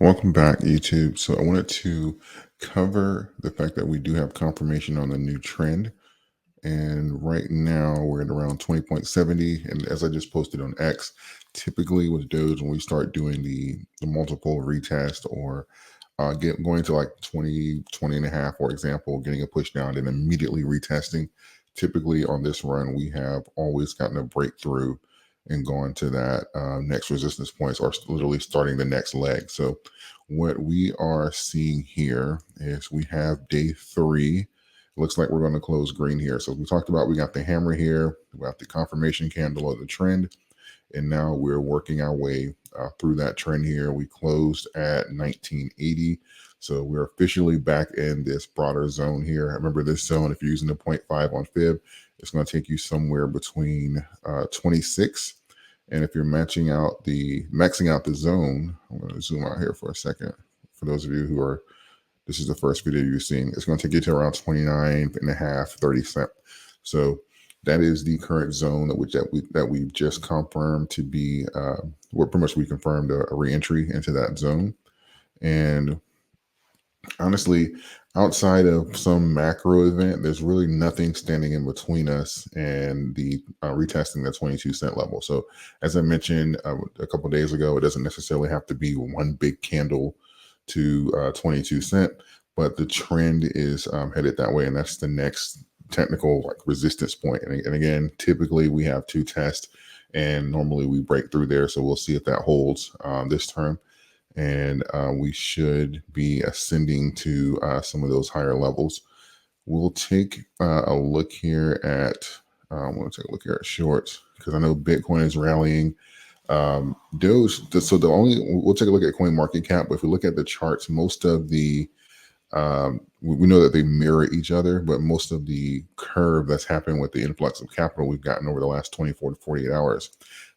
Welcome back, YouTube. So I wanted to cover the fact that we do have confirmation on the new trend. And right now we're at around 20.70. And as I just posted on X, typically with Doge, when we start doing the multiple retest or going to like 20 and a half, for example, getting a push down and immediately retesting, typically on this run, we have always gotten a breakthrough and gone to that next resistance points or literally starting the next leg. So what we are seeing here is we have day 3. Looks like we're going to close green here. So we talked about, we got the hammer here, we got the confirmation candle of the trend, and now we're working our way through that trend here. We closed at 1980. So we're officially back in this broader zone here. Remember this zone, if you're using the 0.5 on fib, it's going to take you somewhere between 26. And if you're maxing out the zone, I'm going to zoom out here for a second. For those of you who are, this is the first video you're seeing, it's going to take you to around 29 and a half, 30 cents. So that is the current zone that we've just confirmed to be, we confirmed a re-entry into that zone. And honestly, outside of some macro event, there's really nothing standing in between us and the retesting the 22 cent level. So as I mentioned a couple days ago, it doesn't necessarily have to be one big candle to 22 cent, but the trend is headed that way. And that's the next technical resistance point. And again, typically we have 2 tests and normally we break through there. So we'll see if that holds this term. And we should be ascending to some of those higher levels. We'll take a look here at, I want to take a look here at shorts because I know Bitcoin is rallying. Doge, so we'll take a look at coin market cap, but if we look at the charts, most of the, we know that they mirror each other, but most of the curve that's happened with the influx of capital we've gotten over the last 24 to 48 hours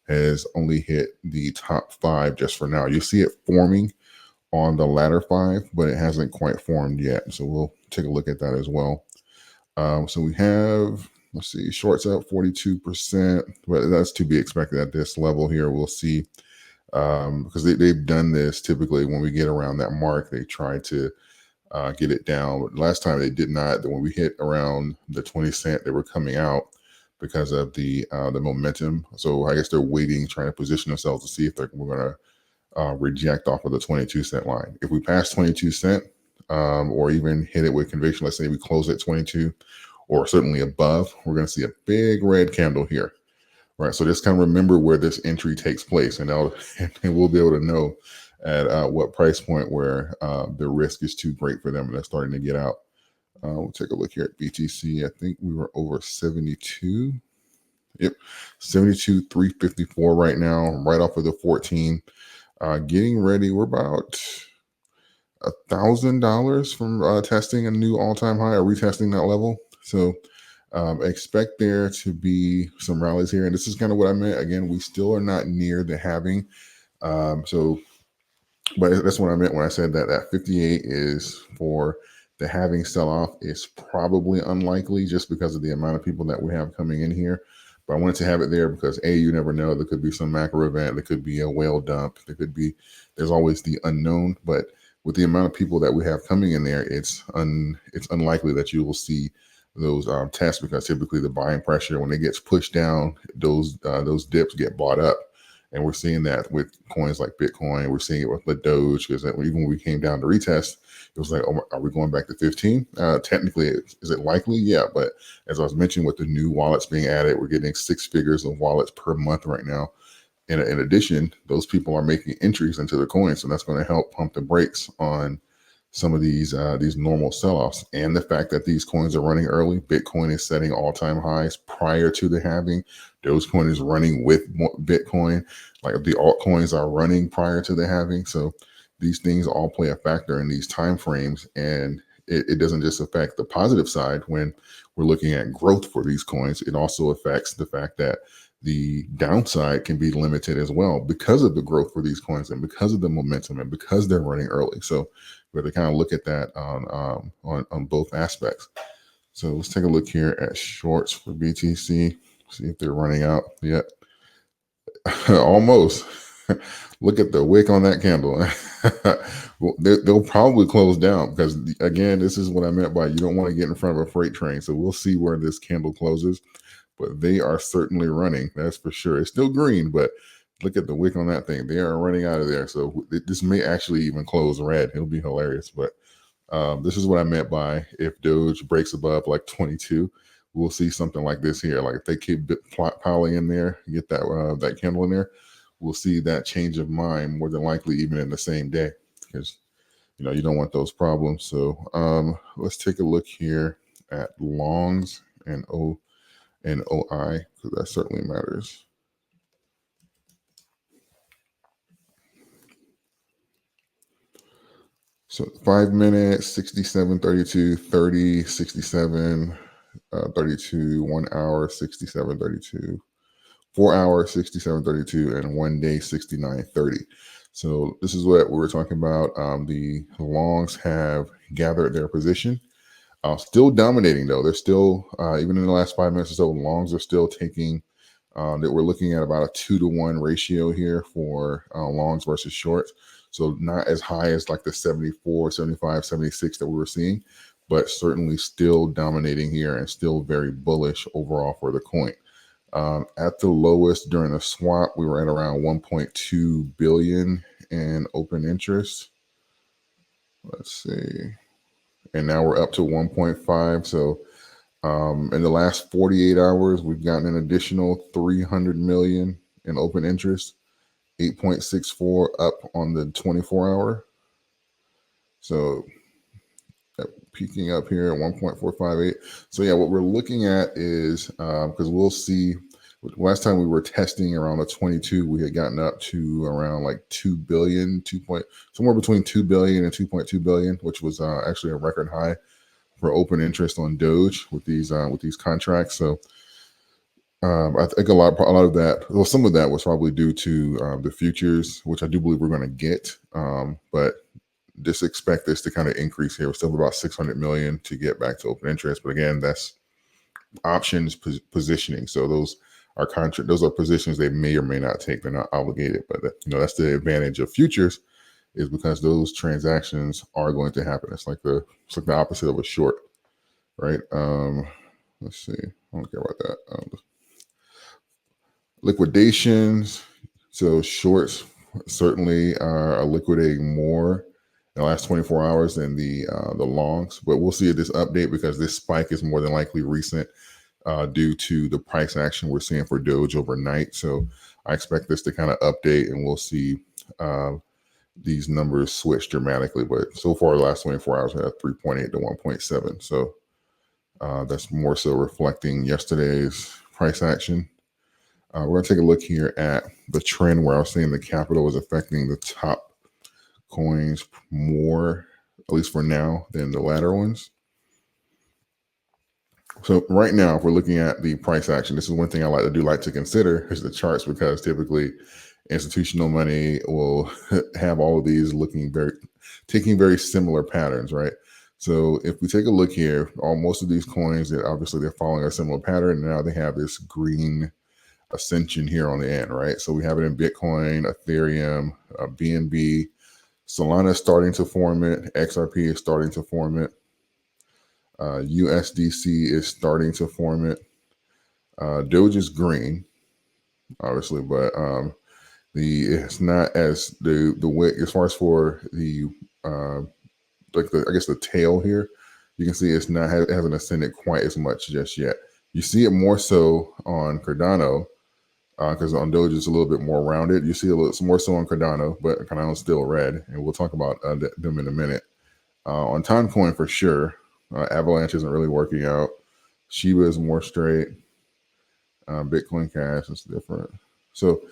has only hit the top 5 just for now. You see it forming on the latter 5, but it hasn't quite formed yet. So we'll take a look at that as well. So we have, let's see, shorts up 42%, but that's to be expected at this level here. We'll see, because they've done this typically when we get around that mark, they try to get it down. But last time they did not. When we hit around the 20 cent, they were coming out because of the momentum. So I guess they're waiting, trying to position themselves to see if we're going to reject off of the 22 cent line. If we pass 22 cent or even hit it with conviction, let's say we close at 22 or certainly above, we're going to see a big red candle here. Right. So just kind of remember where this entry takes place, and we'll be able to know at what price point where the risk is too great for them and they're starting to get out. We'll take a look here at BTC. I think we were over 72. Yep, 72,354 right now, right off of the 14. Getting ready. We're about $1,000 from testing a new all-time high or retesting that level. So expect there to be some rallies here. And this is kind of what I meant. Again, we still are not near the halving. But that's what I meant when I said that 58 is for the halving sell-off is probably unlikely just because of the amount of people that we have coming in here. But I wanted to have it there because you never know. There could be some macro event. There could be a whale dump. There's always the unknown. But with the amount of people that we have coming in there, it's unlikely that you will see those tests, because typically the buying pressure, when it gets pushed down, those dips get bought up. And we're seeing that with coins like Bitcoin. We're seeing it with the Doge, because even when we came down to retest, it was like, oh, are we going back to 15? Technically, is it likely? Yeah. But as I was mentioning, with the new wallets being added, we're getting 6 figures of wallets per month right now. And in addition, those people are making entries into the coin. So that's going to help pump the brakes on some of these normal sell-offs. And the fact that these coins are running early, Bitcoin is setting all-time highs prior to the halving. Dogecoin is running with Bitcoin, like the altcoins are running prior to the halving. So these things all play a factor in these time frames, and it doesn't just affect the positive side when we're looking at growth for these coins. It also affects the fact that the downside can be limited as well because of the growth for these coins and because of the momentum and because they're running early. So we have to kind of look at that on both aspects. So let's take a look here at shorts for BTC. See if they're running out yet. Almost. Look at the wick on that candle. Well, they'll probably close down because, again, this is what I meant by you don't want to get in front of a freight train. So we'll see where this candle closes, but they are certainly running. That's for sure. It's still green, but look at the wick on that thing. They are running out of there. So this may actually even close red. It'll be hilarious. But this is what I meant by if Doge breaks above like 22, we'll see something like this here. Like if they keep piling in there, get that candle in there, we'll see that change of mind more than likely even in the same day, because you don't want those problems. So let's take a look here at longs and OI, because that certainly matters. So 5 minutes, 67.32, 30, 67, 32, 1 hour, 67.32, 4 hours, 67.32, and 1 day, 69.30. So this is what we were talking about. The longs have gathered their position. Still dominating though. They're still, even in the last 5 minutes or so, longs are still taking, that we're looking at about a 2-to-1 ratio here for longs versus shorts. So not as high as like the 74, 75, 76 that we were seeing, but certainly still dominating here and still very bullish overall for the coin. At the lowest during the swap, we were at around 1.2 billion in open interest. Let's see. And now we're up to 1.5. So in the last 48 hours, we've gotten an additional 300 million in open interest, 8.64 up on the 24-hour. So peaking up here at 1.458. So yeah, what we're looking at is, because we'll see, last time we were testing around the 22, we had gotten up to around like 2 billion, somewhere between 2 billion and 2.2 billion, which was actually a record high for open interest on Doge with these contracts. So I think a lot of that, well, some of that was probably due to the futures, which I do believe we're going to get, but just expect this to kind of increase here. We're still about 600 million to get back to open interest, but again, that's options positioning. So those are those are positions they may or may not take. They're not obligated, but that's the advantage of futures, is because those transactions are going to happen. It's like the opposite of a short, right? Let's see. I don't care about that. Liquidations. So shorts certainly are liquidating more in the last 24 hours than the longs, but we'll see this update because this spike is more than likely recent due to the price action we're seeing for Doge overnight. So I expect this to kind of update, and we'll see these numbers switch dramatically. But so far, the last 24 hours, we have 3.8 to 1.7. So that's more so reflecting yesterday's price action. We're going to take a look here at the trend where I was saying the capital is affecting the top coins more, at least for now, than the latter ones. So right now, if we're looking at the price action, this is one thing I like to consider is the charts, because typically institutional money will have all of these taking very similar patterns, right? So if we take a look here, most of these coins, that obviously they're following a similar pattern, and now they have this green ascension here on the end, right? So we have it in Bitcoin, Ethereum, BNB, Solana is starting to form it, XRP is starting to form it, USDC is starting to form it. Doge is green, obviously, but it's not as the way, as far as for the I guess the tail here, you can see it hasn't ascended quite as much just yet. You see it more so on Cardano, because on Doge it's a little bit more rounded. You see a little more so on Cardano, but Cardano's still red, and we'll talk about them in a minute. On Timecoin for sure, Avalanche isn't really working out. Shiba is more straight. Bitcoin Cash is different. So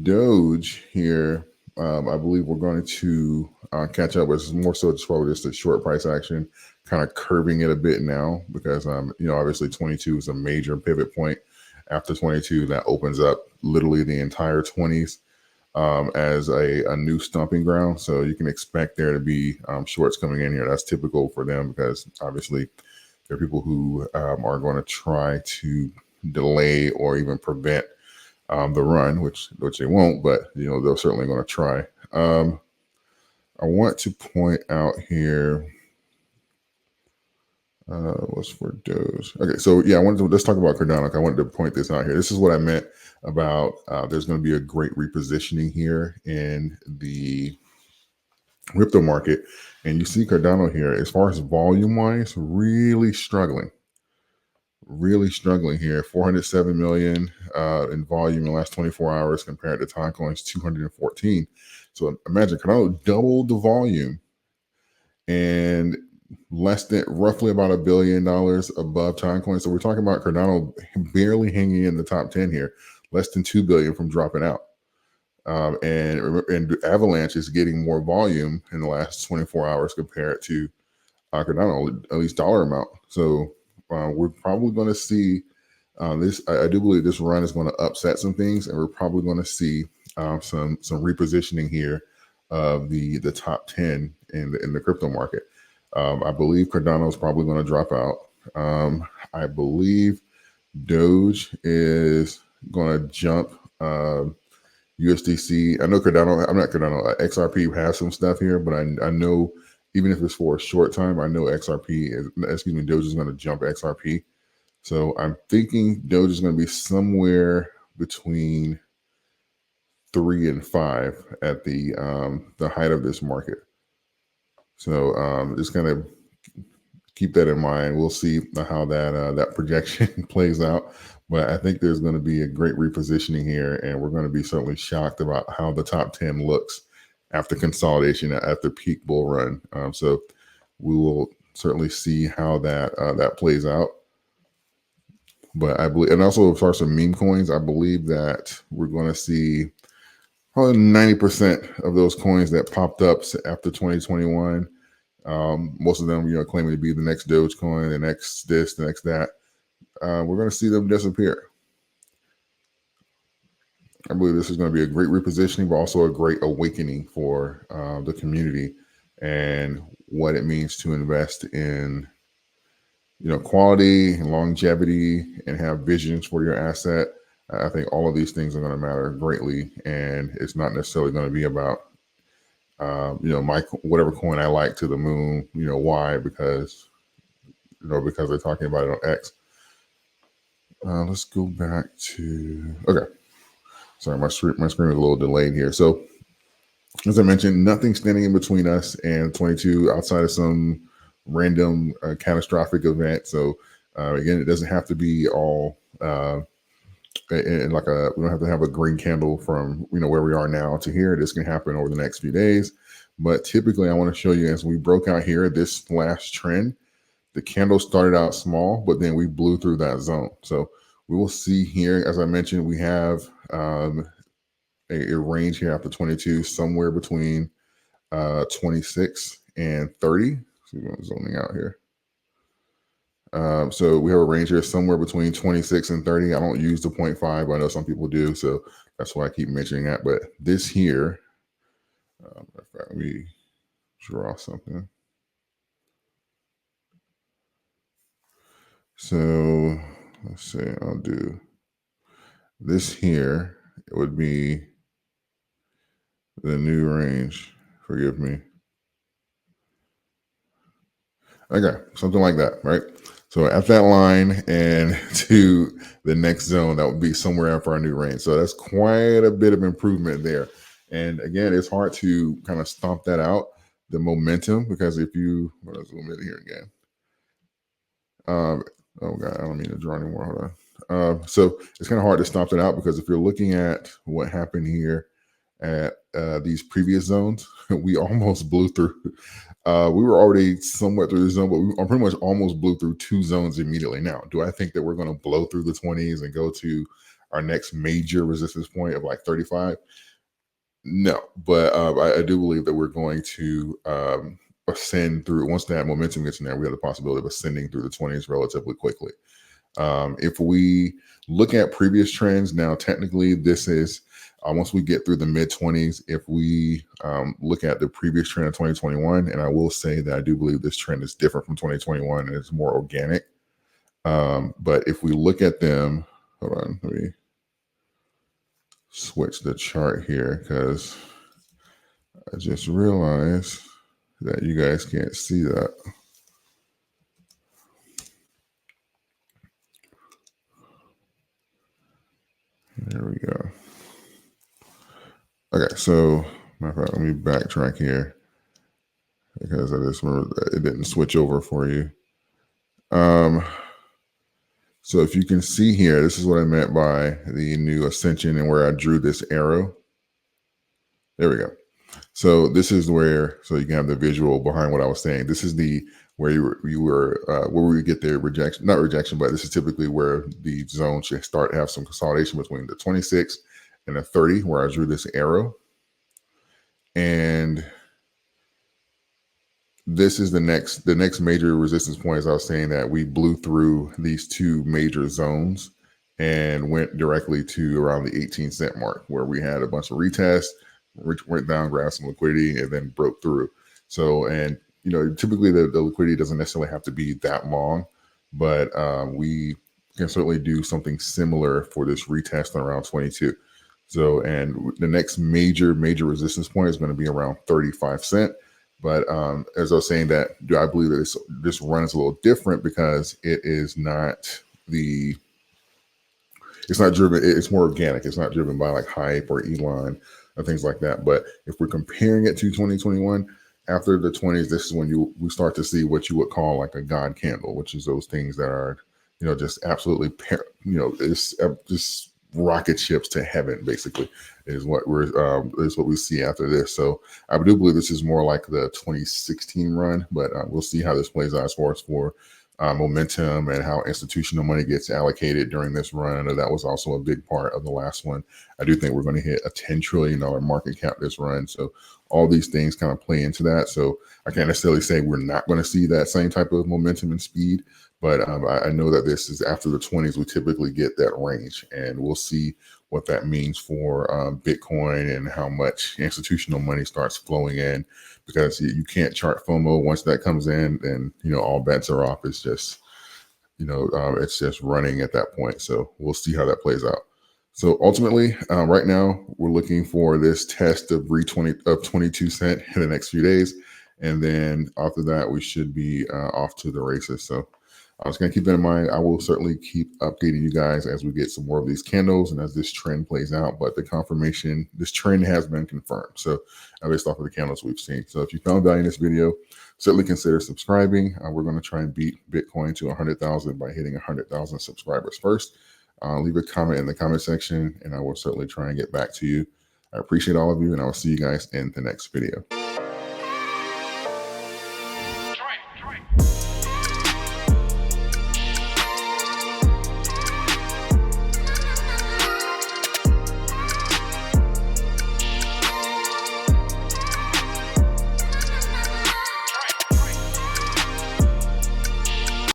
Doge here, I believe we're going to catch up, but it's more so probably just a short price action, kind of curving it a bit now, because obviously 22 is a major pivot point. After 22, that opens up literally the entire 20s as a new stomping ground. So you can expect there to be shorts coming in here. That's typical for them, because obviously there are people who are going to try to delay or even prevent the run, which they won't, but they're certainly going to try. I want to point out here. What's for Doge? Okay, so yeah, let's talk about Cardano. I wanted to point this out here. This is what I meant about there's going to be a great repositioning here in the crypto market, and you see Cardano here as far as volume wise, really struggling here. 407 million in volume in the last 24 hours compared to Timecoin's 214. So imagine Cardano doubled the volume and less than roughly about $1 billion above Timecoin. So we're talking about Cardano barely hanging in the top 10 here, less than 2 billion from dropping out. And Avalanche is getting more volume in the last 24 hours compared to Cardano, at least dollar amount. So we're probably going to see this. I do believe this run is going to upset some things, and we're probably going to see some repositioning here of the top 10 in the crypto market. I believe Cardano is probably going to drop out. I believe Doge is going to jump. USDC. I know Cardano. I'm not Cardano. XRP has some stuff here, but I know even if it's for a short time, I know Doge is going to jump XRP. So I'm thinking Doge is going to be somewhere between 3 and 5 at the height of this market. So just kind of keep that in mind. We'll see how that projection plays out. But I think there's going to be a great repositioning here, and we're going to be certainly shocked about how the top 10 looks after consolidation, after peak bull run. So we will certainly see how that plays out. But I believe, and also as far as some meme coins, I believe that we're going to see probably 90% of those coins that popped up after 2021. Most of them, claiming to be the next Dogecoin, the next this, the next that. We're going to see them disappear. I believe this is going to be a great repositioning, but also a great awakening for the community and what it means to invest in, quality and longevity and have visions for your asset. I think all of these things are going to matter greatly, and it's not necessarily going to be about, my whatever coin I like to the moon. Why? Because they're talking about it on X. Let's go back to, okay. Sorry, my screen is a little delayed here. So as I mentioned, nothing standing in between us and 22 outside of some random catastrophic event. So again, it doesn't have to be all and we don't have to have a green candle from where we are now to here. This can happen over the next few days. But typically I want to show you, as we broke out here, this last trend, the candle started out small, but then we blew through that zone. So we will see here, as I mentioned, we have a range here after 22, somewhere between 26 and 30. So we're zoning out here. So we have a range here somewhere between 26 and 30. I don't use the 0.5. I know some people do, so that's why I keep mentioning that. But this here, let me draw something. So let's say I'll do this here. It would be the new range. Forgive me. Okay, something like that, right? So at that line and to the next zone, that would be somewhere after our new range. So that's quite a bit of improvement there. And again, it's hard to kind of stomp that out, the momentum, because if you, let's zoom in here again. Oh God, I don't mean to draw anymore. Hold on. So it's kind of hard to stomp that out, because if you're looking at what happened here at these previous zones, we almost blew through. We were already somewhat through the zone, but we pretty much almost blew through 2 zones immediately. Now, do I think that we're going to blow through the 20s and go to our next major resistance point of like 35? No, but I do believe that we're going to ascend through. Once that momentum gets in there, we have the possibility of ascending through the 20s relatively quickly. If we look at previous trends, now technically this is once we get through the mid 20s. If we look at the previous trend of 2021, and I will say that I do believe this trend is different from 2021 and it's more organic. But if we look at them, hold on, let me switch the chart here because I just realized that you guys can't see that. There we go. Okay, so matter of fact, let me backtrack here because I just remember that it didn't switch over for you. So if you can see here, this is what I meant by the new ascension and where I drew this arrow. There we go. So this is where, so you can have the visual behind what I was saying. This is the where you were where we get the rejection, not rejection, but this is typically where the zone should start to have some consolidation between the 26 and the 30, where I drew this arrow. And this is the next major resistance point. As I was saying, that we blew through these two major zones and went directly to around the 18-cent mark, where we had a bunch of retests, went down, grabbed some liquidity, and then broke through. So, and you know, typically the liquidity doesn't necessarily have to be that long, but we can certainly do something similar for this retest on around 22. So, and the next major resistance point is going to be around 35 cents. But as I was saying, that I believe that this run is a little different because it is not it's not driven, it's more organic. It's not driven by like hype or Elon and things like that. But if we're comparing it to 2021, after the 20s, this is when we start to see what you would call like a God candle, which is those things that are, you know, just absolutely, you know, it's just rocket ships to heaven, basically, is what we see after this. So I do believe this is more like the 2016 run, but we'll see how this plays out as far as for momentum and how institutional money gets allocated during this run. I know that was also a big part of the last one. I do think we're going to hit a $10 trillion market cap this run. So all these things kind of play into that. So I can't necessarily say we're not going to see that same type of momentum and speed, but I know that this is after the 20s, we typically get that range, and we'll see what that means for Bitcoin and how much institutional money starts flowing in, because you can't chart FOMO. Once that comes in, then, you know, all bets are off. It's just, you know, it's just running at that point. So we'll see how that plays out. So ultimately, right now, we're looking for this test of 22 cent in the next few days. And then after that, we should be off to the races. So I was going to keep that in mind. I will certainly keep updating you guys as we get some more of these candles and as this trend plays out. But the confirmation, this trend has been confirmed. So based off of the candles we've seen. So if you found value in this video, certainly consider subscribing. We're going to try and beat Bitcoin to 100,000 by hitting 100,000 subscribers first. Leave a comment in the comment section, and I will certainly try and get back to you. I appreciate all of you, and I will see you guys in the next video.